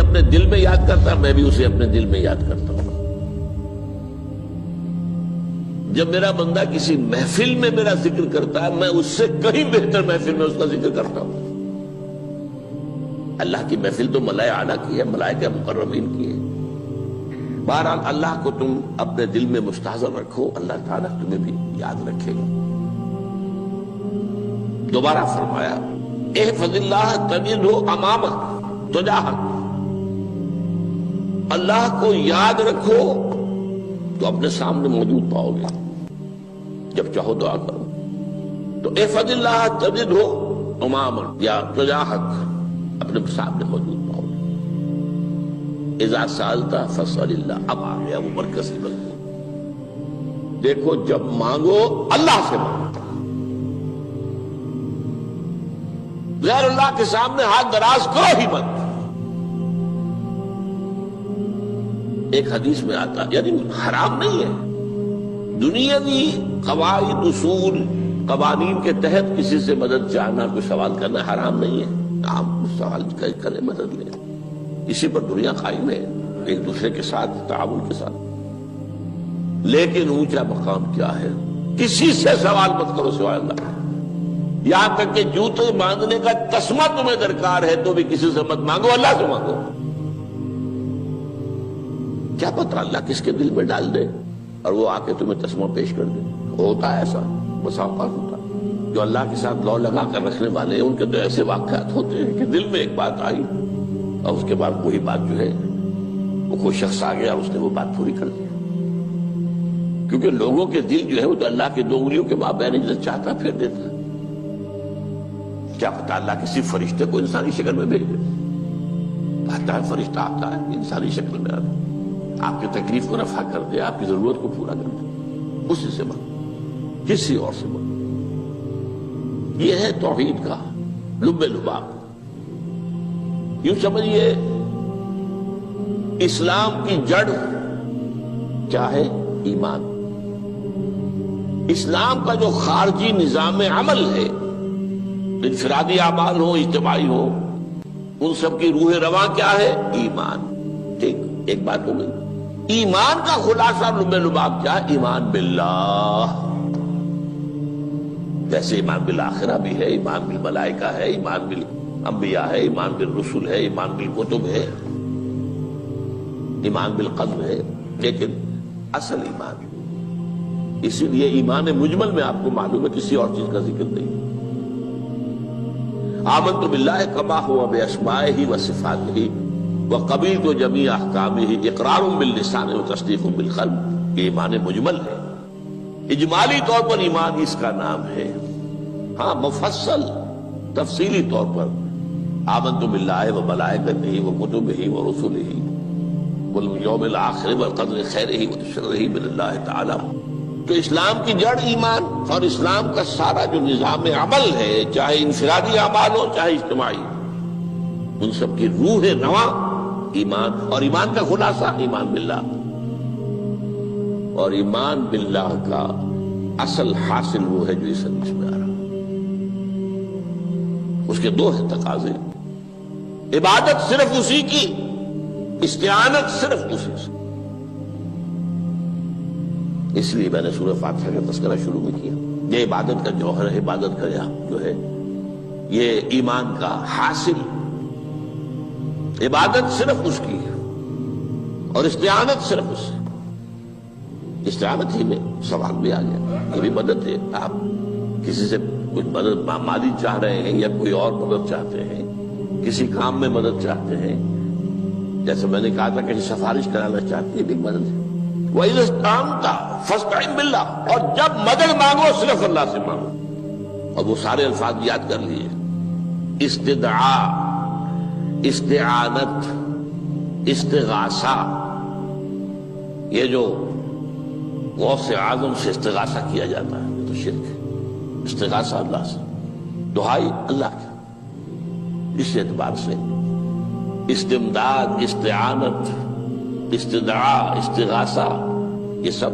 اپنے دل میں یاد کرتا ہے، میں بھی اسے اپنے دل میں یاد کرتا ہوں۔ جب میرا بندہ کسی محفل میں میرا ذکر کرتا ہے، میں اس سے کہیں بہتر محفل میں اس کا ذکر کرتا ہوں۔ اللہ کی محفل تو ملائے اعلیٰ کی ہے، ملائکہ مقربین کی ہے۔ بہرحال اللہ کو تم اپنے دل میں مستحضر رکھو، اللہ تعالیٰ تمہیں بھی یاد رکھے گا۔ دوبارہ فرمایا احفظ اللہ تجدہ امامک تجاہک، اللہ کو یاد رکھو تو اپنے سامنے موجود پاؤ گے، جب چاہو دعا کرو تو احفظ اللہ تجدہ امامک یا تجاہک، اپنے سامنے موجود پاؤ گے۔ اذا سألت فاسأل اللہ، اب آ گیا وہ مرکزی مضمون۔ دیکھو جب مانگو اللہ سے مانگو، غیر اللہ کے سامنے ہاتھ دراز کرو ہی مت۔ ایک حدیث میں آتا، یعنی حرام نہیں ہے، دنیاوی قواعد اصول قوانین کے تحت کسی سے مدد چاہنا، کوئی سوال کرنا حرام نہیں ہے۔ آپ سوال کریں، مدد لیں، اسی پر دنیا قائم ہے، ایک دوسرے کے ساتھ تعاون کے ساتھ۔ لیکن اونچا مقام کیا ہے؟ کسی سے سوال مت کرو سوائے اللہ، یہاں تک کہ جوتے باندھنے کا تسمہ تمہیں درکار ہے تو بھی کسی سے مت مانگو، اللہ سے مانگو۔ کیا پتہ اللہ کس کے دل میں ڈال دے اور وہ آ کے تمہیں تسمہ پیش کر دے۔ ہوتا ہے ایسا، بس اوقات ہوتا ہے۔ جو اللہ کے ساتھ لو لگا کر رکھنے والے ہیں ان کے تو ایسے واقعات ہوتے ہیں کہ دل میں ایک بات آئی اور اس کے بعد وہی بات جو ہے وہ کوئی شخص آ گیا اور اس نے وہ بات پوری کر دی۔ کیونکہ لوگوں کے دل جو ہے وہ تو اللہ کے دو انگلیوں کے مابین جسے چاہتا پھیر دیتا ہے۔ کیا پتہ اللہ کسی فرشتے کو انسانی شکل میں بھیج دے، آتا ہے فرشتہ، آتا ہے انسانی شکل میں، آتا ہے آپ کی تکلیف کو رفع کر دے، آپ کی ضرورت کو پورا کر دے، اسی سے مانگو، کسی اور سے مانگو۔ یہ ہے توحید کا لب لباب۔ یوں سمجھیے اسلام کی جڑ کیا ہے؟ ایمان۔ اسلام کا جو خارجی نظام عمل ہے، انفرادی اعمال ہو، اجتماعی ہو، ان سب کی روح رواں کیا ہے؟ ایمان۔ ٹھیک، ایک بات ہو گئی۔ ایمان کا خلاصہ لب لباب کیا ہے؟ ایمان باللہ۔ ویسے ایمان بالآخرہ بھی ہے، ایمان بالملائکہ ہے، ایمان بالانبیاء ہے، ایمان بالرسل ہے، ایمان بالکتب ہے، ایمان بالقدر ہے، لیکن اصل ایمان، اسی لیے ایمان مجمل میں آپ کو معلوم ہے کسی اور چیز کا ذکر نہیں۔ آمنت باللہ کما ہوا باسمائہ وصفاتہ وقبلت جمیع احکامہ اقرار باللسان وتصدیق بالقلب، یہ ایمان مجمل ہے۔ اجمالی طور پر ایمان اس کا نام ہے، ہاں مفصل تفصیلی طور پر آمنت باللہ وملائکتہ وکتبہ ورسلہ والیوم الآخر والقدر خیرہ وشرہ من اللہ تعالی۔ تو اسلام کی جڑ ایمان، اور اسلام کا سارا جو نظام عمل ہے، چاہے انفرادی اعمال ہو چاہے اجتماعی، ان سب کی روح رواں ایمان، اور ایمان کا خلاصہ ایمان باللہ۔ اور ایمان باللہ کا اصل حاصل وہ ہے جو اس حدیث میں آ رہا، اس کے دو ہیں تقاضے، عبادت صرف اسی کی، استعانت صرف اسی سے۔ اس لیے میں نے سورہ فاتحہ کا تذکرہ شروع میں کیا۔ یہ عبادت کا جوہر ہے، عبادت کا جو ہے یہ ایمان کا حاصل، عبادت صرف اس کی ہے اور استعانت صرف اس سے۔ استعانت ہی میں سوال بھی آ گیا، یہ بھی مدد ہے۔ آپ کسی سے کچھ مدد مالی چاہ رہے ہیں یا کوئی اور مدد چاہتے ہیں، کسی کام میں مدد چاہتے ہیں، جیسے میں نے کہا تھا کہ سفارش کرانا چاہتے ہیں، بھی مدد ہے۔ وَإِذَا اسْتَعَنْتَ فَاسْتَعِنْ بِاللَّهِ، اور جب مدد مانگو صرف اللہ سے مانگو۔ اور وہ سارے الفاظ یاد کر لیے، استدعاء، استعانت، استغاثہ، یہ جو غوث اعظم سے استغاثہ کیا جاتا ہے یہ تو شرک ہے۔ استغاثہ اللہ سے، دعائی اللہ کی، اس اعتبار سے استمداد، استعانت، استدعاء، استغاثہ، یہ سب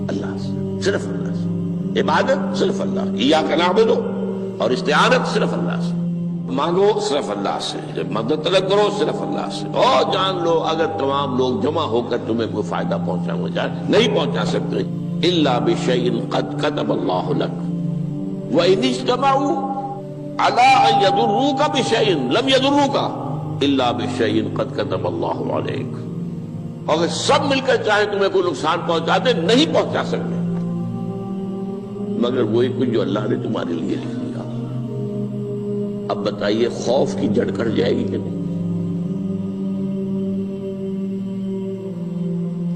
اللہ سے، صرف اللہ سے۔ عبادت صرف اللہ، ایاک نعبد، اور استعانت صرف اللہ سے۔ مانگو صرف اللہ سے، جب مدد طلب کرو صرف اللہ سے، اور جان لو اگر تمام لوگ جمع ہو کر تمہیں کوئی فائدہ پہنچانا چاہے نہیں پہنچا سکتے، الا بشیء قد کتب اللہ لک وان اجتمعوا علی ان یضروک بشیء لم یضروک الا بشیء قد کتب اللہ علیک، اگر سب مل کر چاہے تمہیں کوئی نقصان پہنچا دے نہیں پہنچا سکتے مگر وہی کچھ جو اللہ نے تمہارے لیے لکھ دیا۔ اب بتائیے خوف کی جڑ کٹ جائے گی کہ نہیں؟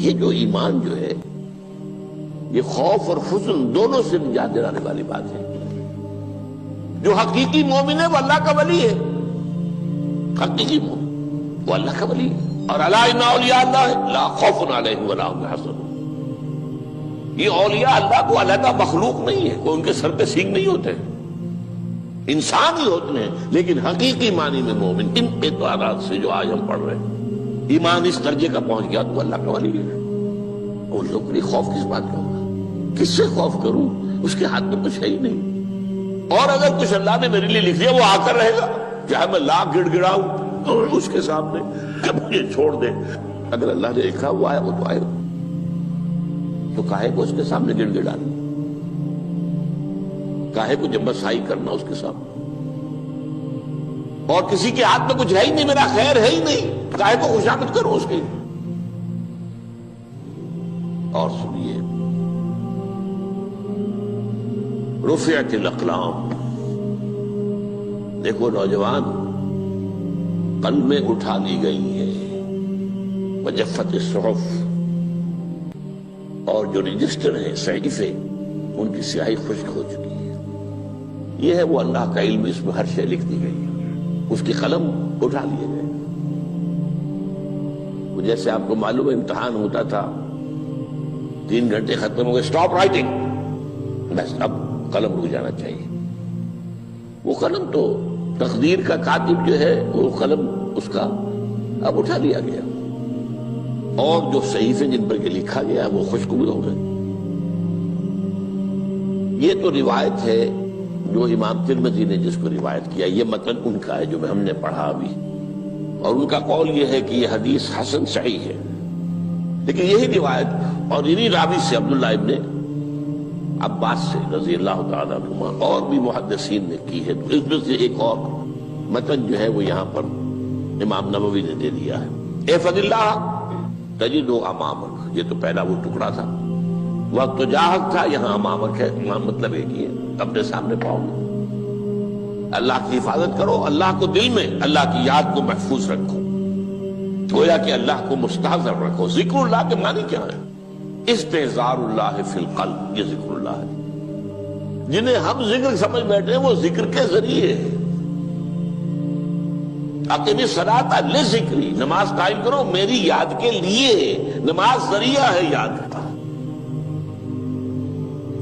یہ جو ایمان جو ہے یہ خوف اور حزن دونوں سے نجات دلانے والی بات ہے۔ جو حقیقی مومن ہے وہ اللہ کا ولی ہے، حقیقی مومن وہ اللہ کا ولی ہے، اور الا ان اولیاء اللہ لا خوف علیہم ولا هم يحزنون۔ یہ اولیاء اللہ کو علیحدہ مخلوق نہیں ہے، کوئی ان کے سر پہ سینگ نہیں ہوتے، انسان ہی ہوتے ہیں، لیکن حقیقی معنی میں مومن ان اعتبارات سے جو آج ہم پڑھ رہے ہیں ایمان اس درجے کا پہنچ گیا تو اللہ کا ولی ہے۔ ان لوگوں کے لیے خوف کس بات کا ہوگا؟ کس سے خوف کروں؟ اس کے ہاتھ میں کچھ ہے ہی نہیں، اور اگر کچھ اللہ نے میرے لیے لکھ دیا وہ آ کر رہے گا، چاہے میں لاکھ گڑ گڑاؤں اس کے سامنے کہ مجھے چھوڑ دے، اگر اللہ نے لکھا وہ آیا وہ تو آئے گا، تو کاہے کو اس کے سامنے گڑ گڑانا، کاہے کو جبسائی کرنا اس کے سامنے، اور کسی کے ہاتھ میں کچھ ہے ہی نہیں، میرا خیر ہے ہی نہیں، کاہے کو خوشامد کرو اس کی۔ اور سنیے، رفعت الاقلام، دیکھو نوجوان، قلمیں اٹھا لی گئی ہیں، وجفت الصحف، اور جو رجسٹر ہیں صحیفے ان کی سیاہی خشک ہو چکی ہے۔ یہ ہے وہ اللہ کا علم، اس میں ہر شے لکھ دی گئی ہے، اس کی قلم اٹھا لیے گئے۔ جیسے آپ کو معلوم ہے امتحان ہوتا تھا، 3 گھنٹے ختم ہو گئے، اسٹاپ رائٹنگ، بس اب قلم رک جانا چاہیے۔ وہ قلم تو تقدیر کا کاتب جو ہے وہ قلم اس کا اب اٹھا لیا گیا، اور جو صحیفے جن پر لکھا گیا وہ خشک بھی ہو گئے۔ یہ تو روایت ہے جو امام ترمذی نے جس کو روایت کیا، یہ متن ان کا ہے جو ہم نے پڑھا ابھی، اور ان کا قول یہ ہے کہ یہ حدیث حسن صحیح ہے، لیکن یہی روایت اور انہی راوی سے عبداللہ ابن عباس سے رضی اللہ تعالیٰ عنہما اور بھی محدثین نے کی ہے، تو اس میں سے ایک اور متن جو ہے وہ یہاں پر امام نووی نے دے دیا ہے۔ احفظ اللہ تجدہ امامک، یہ تو پہلا وہ ٹکڑا تھا، وقت جاہک تھا، یہاں امامک ہے، امام مطلب ایک ہی ہے، اپنے سامنے پاؤ گے۔ اللہ کی حفاظت کرو، اللہ کو دل میں، اللہ کی یاد کو محفوظ رکھو، گویا کہ اللہ کو مستحضر رکھو۔ ذکر اللہ کے معنی کیا ہے؟ استحضار اللہ فی القلب، یہ ذکر اللہ ہے۔ جنہیں ہم ذکر سمجھ بیٹھے ہیں وہ ذکر کے ذریعے اقیم الصلاۃ لذکری، نماز قائم کرو میری یاد کے لیے، نماز ذریعہ ہے یاد کا۔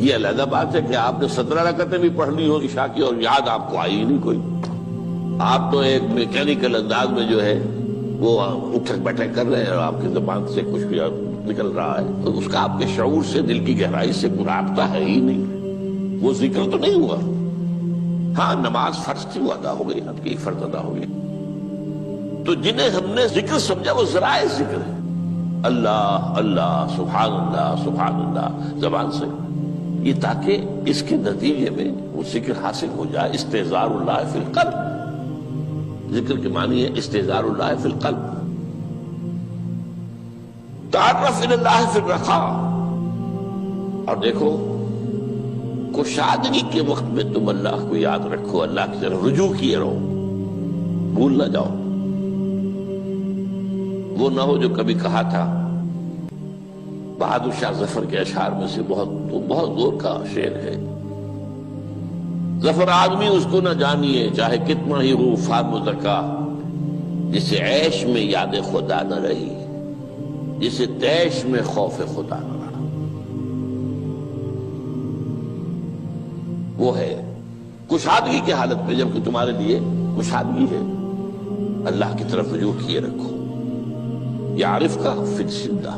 یہ علیحدہ بات ہے کہ آپ نے 17 رکعتیں بھی پڑھ لی ہو عشاء کی اور یاد آپ کو آئی ہی نہیں کوئی، آپ تو ایک میکینیکل انداز میں جو ہے وہ اٹھک بیٹھک کر رہے ہیں اور آپ کی زبان سے کچھ نکل رہا ہے، تو اس کا آپ کے شعور سے، دل کی گہرائی سے کوئی رابطہ ہے ہی نہیں، وہ ذکر تو نہیں ہوا۔ ہاں نماز فرض تھی وہ ادا ہو گئی، آپ کی ایک فرض ادا ہو گئی۔ تو جنہیں ہم نے ذکر سمجھا وہ ذرائع ذکر ہے، اللہ اللہ سبحان اللہ سبحان اللہ زبان سے، یہ تاکہ اس کے نتیجے میں وہ ذکر حاصل ہو جائے۔ استحضار اللہ فی القلب، ذکر کے معنی ہے استحضار اللہ فی القلب۔ تعرف الی اللہ فی الرخاء، اور دیکھو کشادگی کے وقت میں تم اللہ کو یاد رکھو، اللہ کی طرف رجوع کیے رہو، بھول نہ جاؤ۔ وہ نہ ہو جو کبھی کہا تھا، بہادر شاہ ظفر کے اشعار میں سے بہت دور کا شعر ہے، ظفر آدمی اس کو نہ جانیے چاہے کتنا ہی ہو فام زکا، جسے عیش میں یاد خدا نہ رہی، جسے تیش میں خوف خدا نہ رہا۔ وہ ہے کشادگی کی حالت میں، جبکہ تمہارے لیے کشادگی ہے، اللہ کی طرف رجوع کیے رکھو۔ یعرف کا فی الشدہ،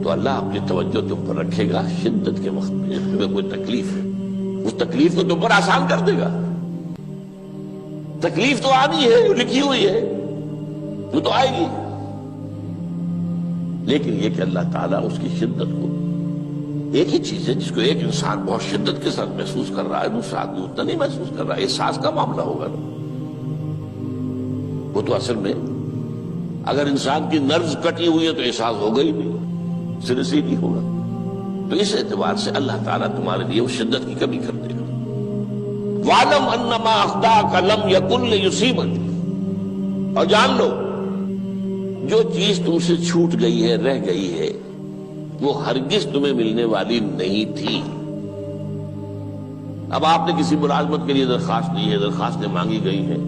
تو اللہ اپنی توجہ تم پر رکھے گا شدت کے وقت میں، جب تمہیں کوئی تکلیف ہے اس تکلیف کو تم پر آسان کر دے گا۔ تکلیف تو آنی ہے، جو لکھی ہوئی ہے وہ تو آئے گی، لیکن یہ کہ اللہ تعالیٰ اس کی شدت کو، ایک ہی چیز ہے جس کو ایک انسان بہت شدت کے ساتھ محسوس کر رہا ہے، دوسرا آدمی اتنا نہیں محسوس کر رہا ہے، احساس کا معاملہ ہوگا نا۔ وہ تو اصل میں اگر انسان کی نرز کٹی ہوئی ہے تو احساس ہوگا ہی نہیں، سرے سے ہی نہیں ہوگا۔ تو اس اعتبار سے اللہ تعالیٰ تمہارے لیے وہ شدت کی کمی کر دے گا۔ وَاعْلَمْ أَنَّمَا أَخْطَأَكَ لَمْ يَكُنْ لِيُصِيبَكَ، اور جان لو جو چیز تم سے چھوٹ گئی ہے، رہ گئی ہے، وہ ہرگز تمہیں ملنے والی نہیں تھی۔ اب آپ نے کسی ملازمت کے لیے درخواست دی ہے، درخواستیں مانگی گئی ہیں،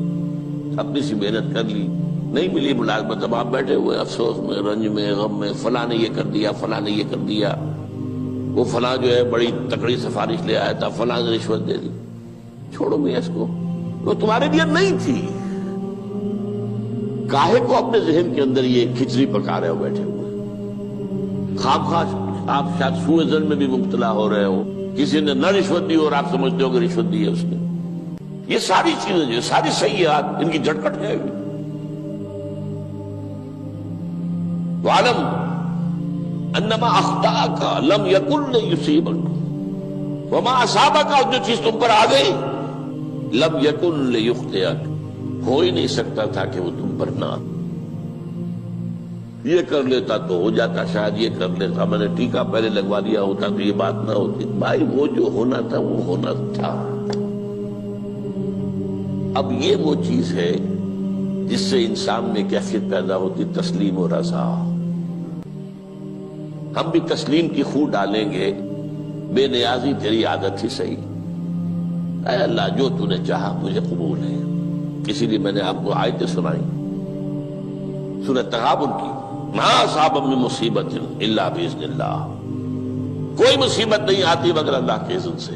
اپنی سی محنت کر لی، نہیں ملی ملازمت، اب آپ بیٹھے ہوئے افسوس میں، رنج میں، غم میں، فلاں نے یہ کر دیا، فلاں نے یہ کر دیا، وہ فلاں جو ہے بڑی تکڑی سفارش لے آیا تھا، فلاں نے رشوت دے دی۔ چھوڑو میاں اس کو، وہ تمہارے لیے نہیں تھی۔ کاہے کو اپنے ذہن کے اندر یہ کھچڑی پکا رہے ہو بیٹھے ہوئے؟ خواہ آپ شاید سوء ظن میں بھی مبتلا ہو رہے ہو، کسی نے نہ رشوت دی اور آپ سمجھتے ہو کہ رشوت دی ہے اس نے۔ یہ ساری چیزیں جو ساری سیئات، ان کی جڑ کٹ جائے گی۔ وَاعْلَمْ أَنَّمَا أَخْطَأَكَ لَمْ يَكُنْ لِيُصِيبَكَ وَمَا أَصَابَكَ، اور جو چیز تم پر آ گئی، لَمْ يَكُنْ لِيُخْطِئَكَ، ہو ہی نہیں سکتا تھا کہ وہ تم پر نہ۔ یہ کر لیتا تو ہو جاتا، شاید یہ کر لیتا، میں نے ٹیکا پہلے لگوا لیا ہوتا تو یہ بات نہ ہوتی۔ بھائی وہ جو ہونا تھا وہ ہونا تھا۔ اب یہ وہ چیز ہے جس سے انسان میں کیفیت پیدا ہوتی، تسلیم و رضا۔ ہم بھی تسلیم کی خو ڈالیں گے، بے نیازی تیری عادت ہی صحیح، اے اللہ جو تو نے چاہا مجھے قبول ہے۔ اسی لیے میں نے آپ کو آیتیں سنائی سورہ تغابن کی، ما اصاب من مصیبت الا باذن اللہ، کوئی مصیبت نہیں آتی مگر اللہ کے اذن سے۔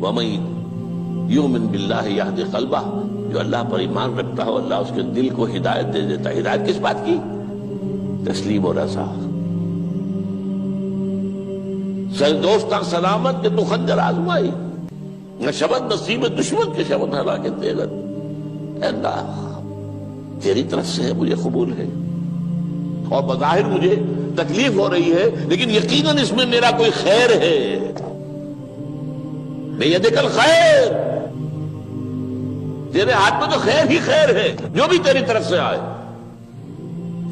وَمَن یؤمن باللہ یہدی قلبہ، جو اللہ پر ایمان رکھتا ہو اللہ اس کے دل کو ہدایت دے دیتا ہے۔ ہدایت کس بات کی؟ تسلیم و رضا۔ سر دوستاں سلامت کہ تو خنجر آزمائی، نہ شبد نصیب دشمن کے شبد ہلاکت دیگت۔ اے اللہ تیری طرف سے ہے، مجھے قبول ہے، اور بظاہر مجھے تکلیف ہو رہی ہے لیکن یقیناً اس میں میرا کوئی خیر ہے۔ بیدک الخیر، تیرے ہاتھ میں تو خیر ہی خیر ہے، جو بھی تیری طرف سے آئے۔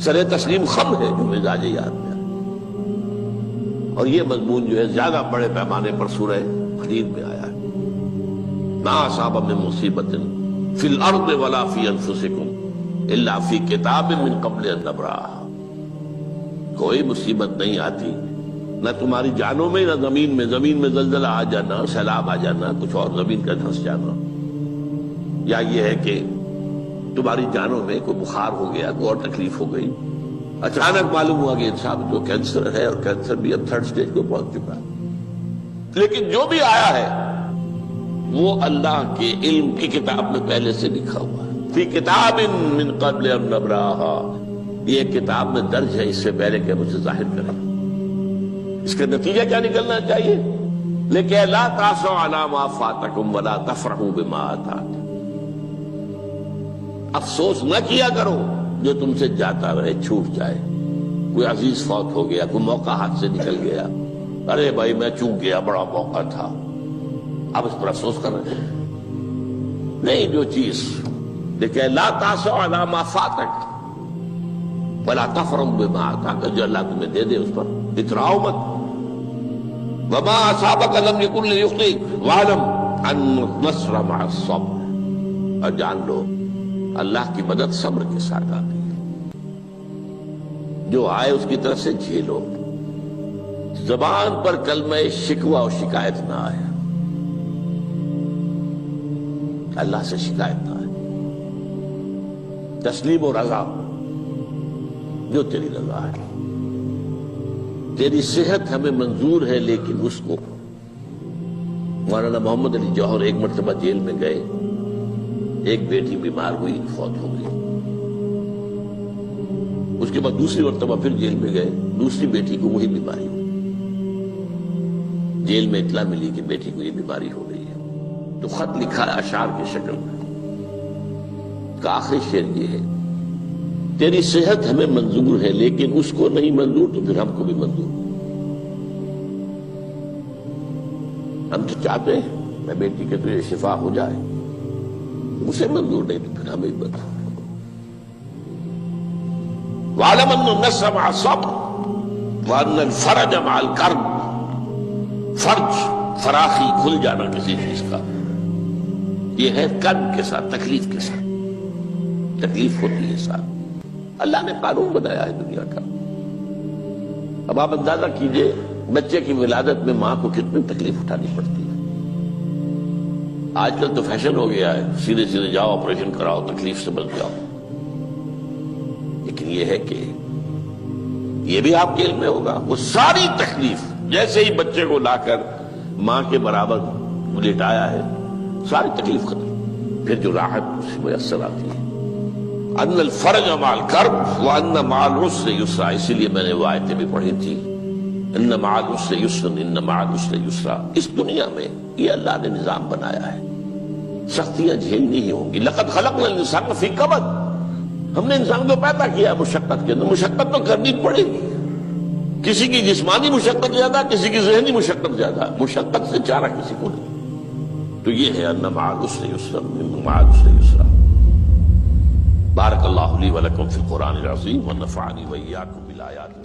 سر تسلیم خم ہے جو مزاج یاد میں آئے۔ اور یہ مضمون جو ہے زیادہ بڑے پیمانے پر سورہ حدید میں آیا ہے۔ ما اصاب من مصیبت فی الارض ولا فی انفسکم الا فی کتاب من قبل ان نبرأها، کوئی مصیبت نہیں آتی نہ تمہاری جانوں میں نہ زمین میں زلزلہ آ جانا، سیلاب آ جانا، کچھ اور زمین کا دھنس جانا، یا یہ ہے کہ تمہاری جانوں میں کوئی بخار ہو گیا، کوئی اور تکلیف ہو گئی، اچانک معلوم ہوا کہ انسان کو کینسر ہے اور کینسر بھی اب 3rd سٹیج کو پہنچ چکا ہے، لیکن جو بھی آیا ہے وہ اللہ کے علم کی کتاب میں پہلے سے لکھا ہوا ہے۔ فی کتاب من قبل ان نبرأها، یہ کتاب میں درج ہے اس سے پہلے کہ ہم اسے ظاہر کریں۔ اس کا نتیجہ کیا نکلنا چاہیے؟ لیکن لا تاسوا علی ما فاتکم ولا تفرحوا بما آتاکم، افسوس نہ کیا کرو جو تم سے جاتا رہے، چھوٹ جائے، کوئی عزیز فوت ہو گیا، کوئی موقع ہاتھ سے نکل گیا، ارے بھائی میں چوک گیا، بڑا موقع تھا، اب اس پر افسوس کر رہے ہیں؟ نہیں، جو چیز دیکھیں لا تاسوا علی ما فاتک ولا تفرحوا بما آتاک، جو اللہ تمہیں دے دے اس پر اتراؤ مت۔ وما اصابک لم یکن لیخطئک واعلم ان النصر مع الصبر، اور جان لو اللہ کی مدد صبر کے ساتھ آتی ہے، جو آئے اس کی طرف سے جھیلو، زبان پر کلمہ شکوہ اور شکایت نہ آئے، اللہ سے شکایت نہ آئے، تسلیم و رضا، جو تیری رضا ہے۔ تیری صحت ہمیں منظور ہے لیکن اس کو، مولانا محمد علی جوہر ایک مرتبہ جیل میں گئے، ایک بیٹی بیمار ہوئی، فوت ہو گئی، اس کے بعد دوسری مرتبہ پھر جیل میں گئے، دوسری بیٹی کو وہی بیماری ہوئی، جیل میں اطلاع ملی کہ بیٹی کو یہ بیماری ہو گئی ہے، تو خط لکھا ہے اشعار کی شکل میں، کا آخری شعر یہ ہے: تیری صحت ہمیں منظور ہے لیکن اس کو نہیں منظور تو پھر ہم کو بھی منظور۔ ہم تو چاہتے ہیں میں بیٹی کے تجھے شفا ہو جائے، اسے منظور نہیں تو پھر ہمیں منظور۔ وَاعْلَمْ أَنَّ النَّصْرَ مَعَ الصَّبْرِ وَأَنَّ الْفَرَجَ مَعَ الْكَرْبِ۔ فرج، فراخی، کھل جانا کسی چیز کا، یہ ہے کرب کے ساتھ، تکلیف کے ساتھ، تکلیف ہوتی ہے ساتھ۔ اللہ نے قانون بنایا ہے دنیا کا۔ اب آپ اندازہ کیجئے بچے کی ولادت میں ماں کو کتنی تکلیف اٹھانی پڑتی ہے۔ آج کل تو فیشن ہو گیا ہے، سیدھے سیدھے جاؤ، آپریشن کراؤ، تکلیف سے بچ جاؤ، لیکن یہ ہے کہ یہ بھی آپ کے علم میں ہوگا، وہ ساری تکلیف جیسے ہی بچے کو لا کر ماں کے برابر لٹایا ہے، ساری تکلیف ختم، پھر جو راحت اس سے میسر آتی ہے۔ ان الفرج مع الکرب وان مع العسر یسرا، اسی لیے میں نے وہ آیتیں بھی پڑھی تھی، ان مع العسر یسرا ان مع العسر یسرا۔ اس دنیا میں یہ اللہ نے نظام بنایا ہے، سختیاں جھیلنی ہی ہوں گی۔ لقد خلقنا الانسان فی کبد، ہم نے انسان کو پیدا کیا ہے مشقت کے اندر، مشقت تو کرنی پڑے گی۔ کسی کی جسمانی مشقت زیادہ، کسی کی ذہنی مشقت زیادہ، مشقت سے چارہ کسی کو نہیں۔ تو یہ ہے ان مع العسر یسرا ان مع العسر یسرا۔ بارک اللہ لی ولکم فی القرآن العظیم ونفعنی وإیاکم بالآیات